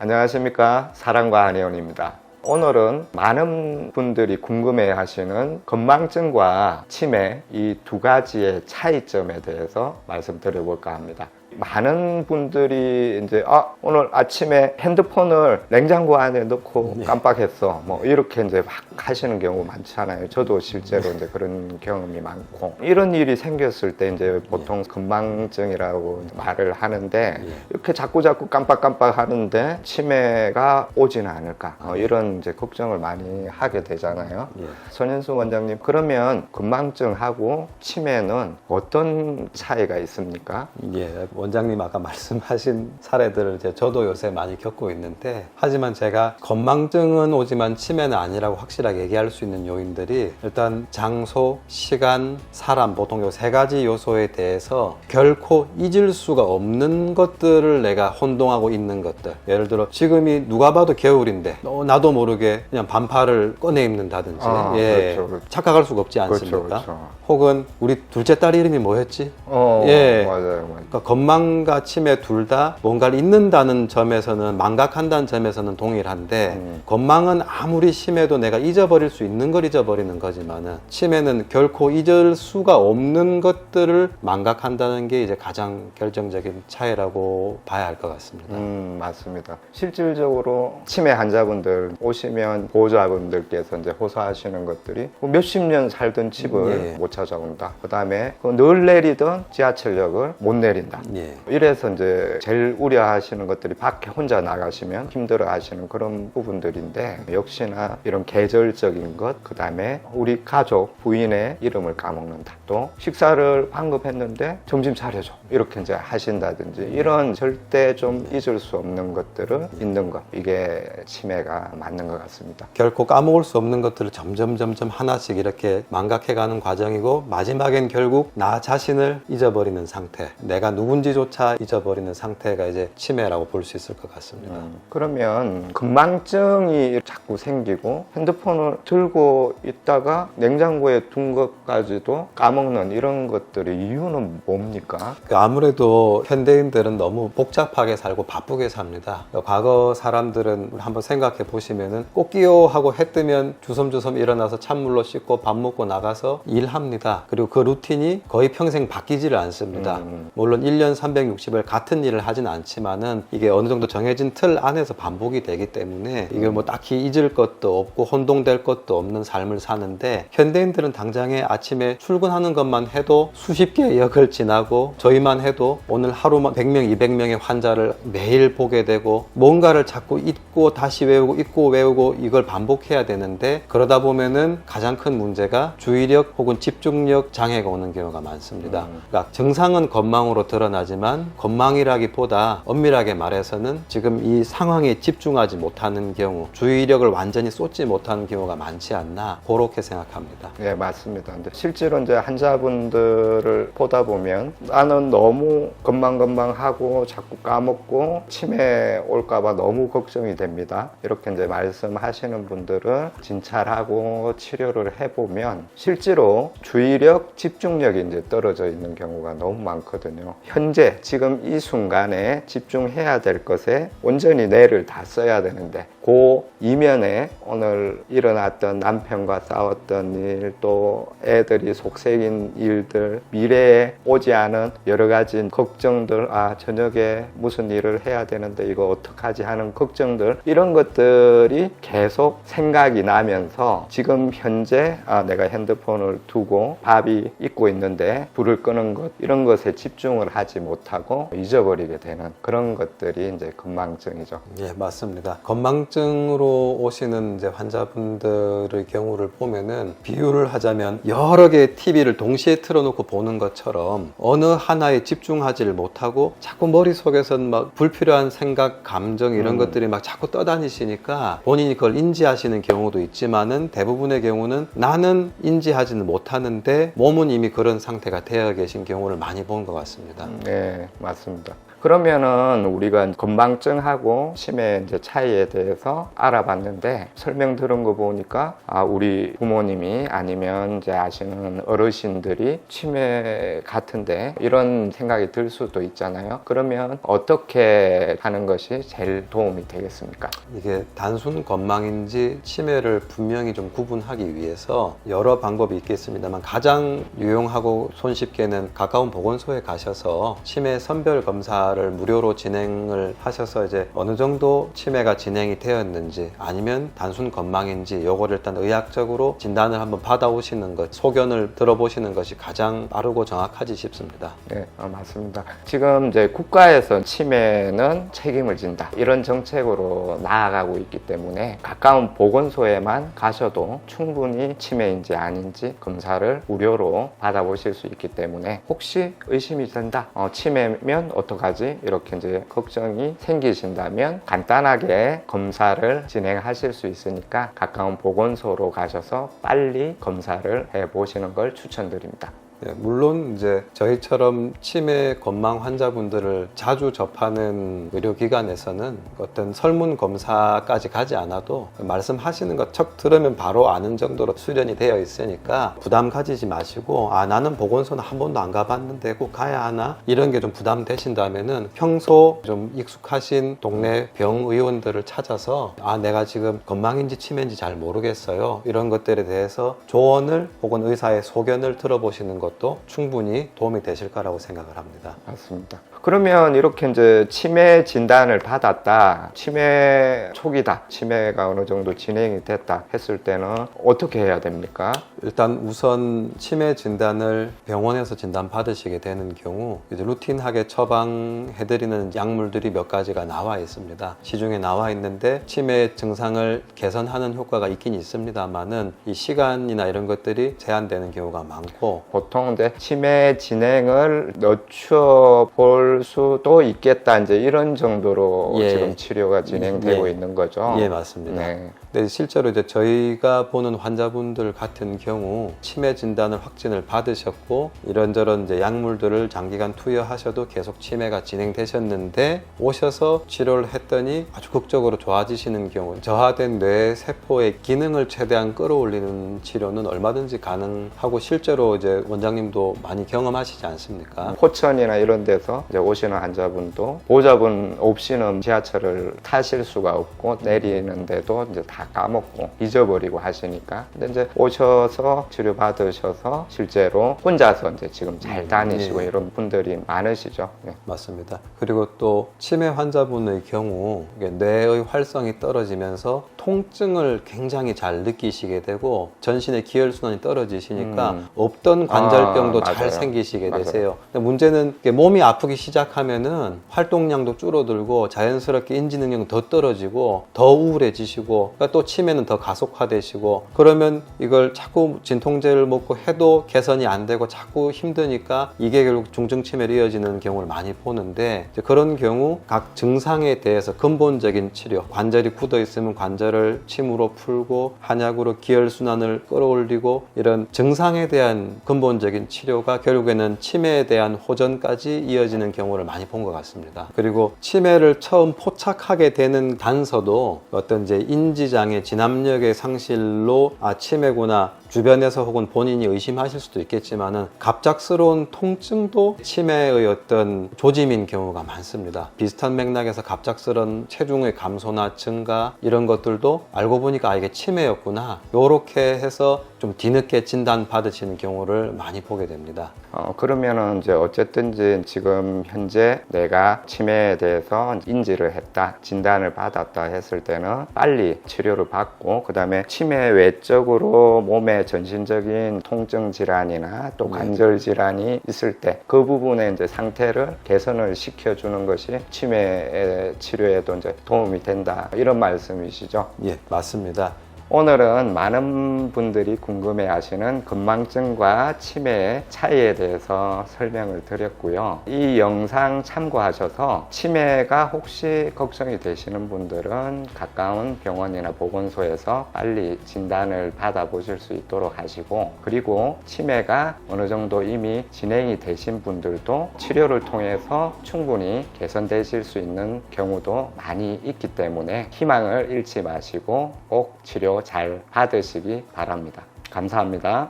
안녕하십니까, 사랑과 한의원입니다. 오늘은 많은 분들이 궁금해 하시는 건망증과 치매 이 두 가지의 차이점에 대해서 말씀드려 볼까 합니다. 많은 분들이 이제 오늘 아침에 핸드폰을 냉장고 안에 넣고 깜빡했어 뭐 이렇게 이제 막 하시는 경우 많잖아요. 저도 실제로 이제 그런 경험이 많고, 이런 일이 생겼을 때 이제 보통 건망증이라고 말을 하는데, 이렇게 자꾸 깜빡 하는데 치매가 오지는 않을까, 이런 이제 걱정을 많이 하게 되잖아요. 손현수 원장님, 그러면 건망증하고 치매는 어떤 차이가 있습니까? 원장님 아까 말씀하신 사례들을 저도 요새 많이 겪고 있는데, 하지만 제가 건망증은 오지만 치매는 아니라고 확실하게 얘기할 수 있는 요인들이, 일단 장소, 시간, 사람, 보통 요 세 가지 요소에 대해서 결코 잊을 수가 없는 것들을 내가 혼동하고 있는 것들. 예를 들어 지금이 누가 봐도 겨울인데 나도 모르게 그냥 반팔을 꺼내 입는다든지, 그렇죠. 착각할 수가 없지 않습니까? 그렇죠. 혹은 우리 둘째 딸 이름이 뭐였지? 맞아요. 그러니까 건망과 치매 둘 다 뭔가를 잊는다는 점에서는, 망각한다는 점에서는 동일한데, 건망은 아무리 심해도 내가 잊어버릴 수 있는 걸 잊어버리는 거지만은, 치매는 결코 잊을 수가 없는 것들을 망각한다는 게 이제 가장 결정적인 차이라고 봐야 할 것 같습니다. 맞습니다. 실질적으로 치매 환자분들 오시면 보호자분들께서 이제 호소하시는 것들이 몇십 년 살던 집을 못 찾아온다. 그 다음에 늘 내리던 지하철역을 못 내린다. 이래서 이제 제일 우려하시는 것들이 밖에 혼자 나가시면 힘들어 하시는 그런 부분들인데, 역시나 이런 계절적인 것, 그 다음에 우리 가족, 부인의 이름을 까먹는다. 또 식사를 방금 했는데 점심 차려줘. 이렇게 이제 하신다든지, 이런 절대 좀 잊을 수 없는 것들을 잊는 것. 이게 치매가 맞는 것 같습니다. 결코 까먹을 수 없는 것들을 점점 하나씩 이렇게 망각해가는 과정이고, 마지막엔 결국 나 자신을 잊어버리는 상태, 내가 누군지조차 잊어버리는 상태가 이제 치매라고 볼 수 있을 것 같습니다. 그러면 건망증이 자꾸 생기고 핸드폰을 들고 있다가 냉장고에 둔 것까지도 까먹는 이런 것들의 이유는 뭡니까? 아무래도 현대인들은 너무 복잡하게 살고 바쁘게 삽니다. 과거 사람들은 한번 생각해 보시면은 꽃기호 하고 해 뜨면 주섬주섬 일어나서 찬물로 씻고 밥 먹고 나가서 일합니다. 그리고 그 루틴이 거의 평생 바뀌지를 않습니다. 물론 1년 360일 같은 일을 하진 않지만은, 이게 어느 정도 정해진 틀 안에서 반복이 되기 때문에 이게 뭐 딱히 잊을 것도 없고 혼동될 것도 없는 삶을 사는데, 현대인들은 당장에 아침에 출근하는 것만 해도 수십 개의 역을 지나고, 저희만 해도 오늘 하루만 100명, 200명의 환자를 매일 보게 되고, 뭔가를 자꾸 잊고 다시 외우고 잊고 외우고 이걸 반복해야 되는데, 그러다 보면은 가장 큰 문제가 주의력 혹은 집중력 장애가 오는 경우가 많습니다. 그러니까 증상은 건망으로 드러나지만, 건망이라기보다 엄밀하게 말해서는 지금 이 상황에 집중하지 못하는 경우, 주의력을 완전히 쏟지 못하는 경우가 많지 않나, 그렇게 생각합니다. 네, 맞습니다. 근데 실제로 이제 환자분들을 보다 보면, 나는 너무 건망하고 자꾸 까먹고 치매 올까봐 너무 걱정이 됩니다. 이렇게 이제 말씀하시는 분들은 진찰하고 치료를 해보면 실제로 주의력, 집중력이 이제 떨어져 있는 경우가 너무 많거든요. 현재 지금 이 순간에 집중해야 될 것에 온전히 뇌를 다 써야 되는데, 그 이면에 오늘 일어났던 남편과 싸웠던 일, 또 애들이 속색인 일들, 미래에 오지 않은 여러 가지 걱정들, 저녁에 무슨 일을 해야 되는데 이거 어떡하지 하는 걱정들, 이런 것들이 계속 생각이 나면서 지금 현재 내가 핸드폰을 두고 밥이 익고 있는데 불을 끄는 것, 이런 것에 집중을 하지 못하고 잊어버리게 되는 그런 것들이 이제 건망증이죠. 예, 맞습니다. 건망증으로 오시는 이제 환자분들의 경우를 보면은, 비유를 하자면 여러 개의 TV를 동시에 틀어놓고 보는 것처럼 어느 하나에 집중하지를 못하고 자꾸 머릿속에선 막 불필요한 생각, 감정 이런 것들이 막 자꾸 떠다니시니까 본인이 그걸 인지하시는 경우도 있지만은, 대부분의 경우는 나는 인지하지는 못하는데 몸은 이미 그런 상태가 되어 계신 경우를 많이 본 것 같습니다. 네, 맞습니다. 그러면은 우리가 건망증하고 치매 이제 차이에 대해서 알아봤는데 설명 들은 거 보니까 우리 부모님이 아니면 이제 아시는 어르신들이 치매 같은데 이런 생각이 들 수도 있잖아요. 그러면 어떻게 하는 것이 제일 도움이 되겠습니까? 이게 단순 건망인지 치매를 분명히 좀 구분하기 위해서 여러 방법이 있겠습니다만 가장 유용하고 손쉽게는 가까운 보건소에 가셔서 치매 선별 검사를 무료로 진행을 하셔서 이제 어느 정도 치매가 진행이 되었는지 아니면 단순 건망인지 요거를 일단 의학적으로 진단을 한번 받아오시는 것, 소견을 들어보시는 것이 가장 빠르고 정확하지 싶습니다. 네, 맞습니다. 지금 이제 국가에서 치매는 책임을 진다 이런 정책으로 나아가고 있기 때문에 가까운 보건소에만 가셔도 충분히 치매인지 아닌지 검사를 무료로 받아보실 수 있기 때문에 혹시 의심이 된다, 치매면 어떡하지? 이렇게 이제 걱정이 생기신다면 간단하게 검사를 진행하실 수 있으니까 가까운 보건소로 가셔서 빨리 검사를 해보시는 걸 추천드립니다. 네, 물론 이제 저희처럼 치매 건망 환자분들을 자주 접하는 의료기관에서는 어떤 설문 검사까지 가지 않아도 말씀하시는 것 척 들으면 바로 아는 정도로 수련이 되어 있으니까 부담 가지지 마시고 나는 보건소는 한 번도 안 가봤는데 꼭 가야 하나? 이런 게 좀 부담되신다면은 평소 좀 익숙하신 동네 병의원들을 찾아서 내가 지금 건망인지 치매인지 잘 모르겠어요. 이런 것들에 대해서 조언을 혹은 의사의 소견을 들어보시는 것 도 충분히 도움이 되실 거라고 생각을 합니다. 맞습니다. 그러면 이렇게 이제 치매 진단을 받았다, 치매 초기다, 치매가 어느 정도 진행이 됐다 했을 때는 어떻게 해야 됩니까? 일단 우선 치매 진단을 병원에서 진단 받으시게 되는 경우 이제 루틴하게 처방해드리는 약물들이 몇 가지가 나와 있습니다. 시중에 나와 있는데 치매 증상을 개선하는 효과가 있긴 있습니다만은 이 시간이나 이런 것들이 제한되는 경우가 많고 보통 이제 치매 진행을 늦춰 볼 수도 있겠다, 이제 이런 정도로 지금 치료가 진행되고 있는 거죠. 예, 맞습니다. 네. 근데 실제로 이제 저희가 보는 환자분들 같은 경우 치매 진단을 확진을 받으셨고 이런저런 이제 약물들을 장기간 투여하셔도 계속 치매가 진행되셨는데 오셔서 치료를 했더니 아주 극적으로 좋아지시는 경우, 저하된 뇌 세포의 기능을 최대한 끌어올리는 치료는 얼마든지 가능하고 실제로 이제 원장님도 많이 경험하시지 않습니까? 포천이나 이런 데서 이제 오시는 환자분도 보호자분 없이는 지하철을 타실 수가 없고 내리는데도 이제 다 까먹고 잊어버리고 하시니까, 근데 이제 오셔서 치료 받으셔서 실제로 혼자서 이제 지금 잘 다니시고 이런 분들이 많으시죠. 네. 맞습니다. 그리고 또 치매 환자분의 경우 이게 뇌의 활성이 떨어지면서 통증을 굉장히 잘 느끼시게 되고 전신의 기혈순환이 떨어지시니까 없던 관절병도 잘 맞아요. 생기시게 맞아요. 되세요. 근데 문제는 몸이 아프기 시작하면은 활동량도 줄어들고 자연스럽게 인지 능력이 더 떨어지고 더 우울해지시고, 그러니까 또 치매는 더 가속화되시고, 그러면 이걸 자꾸 진통제를 먹고 해도 개선이 안 되고 자꾸 힘드니까 이게 결국 중증 치매로 이어지는 경우를 많이 보는데, 이제 그런 경우 각 증상에 대해서 근본적인 치료, 관절이 굳어 있으면 관절을 침으로 풀고 한약으로 기혈순환을 끌어올리고 이런 증상에 대한 근본적인 치료가 결국에는 치매에 대한 호전까지 이어지는 경우를 많이 본 것 같습니다. 그리고 치매를 처음 포착하게 되는 단서도 어떤 이제 인지장애, 진압력의 상실로 치매구나, 주변에서 혹은 본인이 의심하실 수도 있겠지만은 갑작스러운 통증도 치매의 어떤 조짐인 경우가 많습니다. 비슷한 맥락에서 갑작스러운 체중의 감소나 증가 이런 것들도 알고 보니까 이게 치매였구나, 요렇게 해서 좀 뒤늦게 진단 받으시는 경우를 많이 보게 됩니다. 그러면은 이제 어쨌든지 지금 현재 내가 치매에 대해서 인지를 했다, 진단을 받았다 했을 때는 빨리 치료를 받고, 그 다음에 치매 외적으로 몸에 전신적인 통증 질환이나 또 관절 질환이 있을 때 그 부분의 이제 상태를 개선을 시켜주는 것이 치매 치료에도 이제 도움이 된다, 이런 말씀이시죠? 예, 맞습니다. 오늘은 많은 분들이 궁금해 하시는 건망증과 치매의 차이에 대해서 설명을 드렸고요. 이 영상 참고하셔서 치매가 혹시 걱정이 되시는 분들은 가까운 병원이나 보건소에서 빨리 진단을 받아보실 수 있도록 하시고, 그리고 치매가 어느 정도 이미 진행이 되신 분들도 치료를 통해서 충분히 개선되실 수 있는 경우도 많이 있기 때문에 희망을 잃지 마시고 꼭 치료 잘 받으시기 바랍니다. 감사합니다.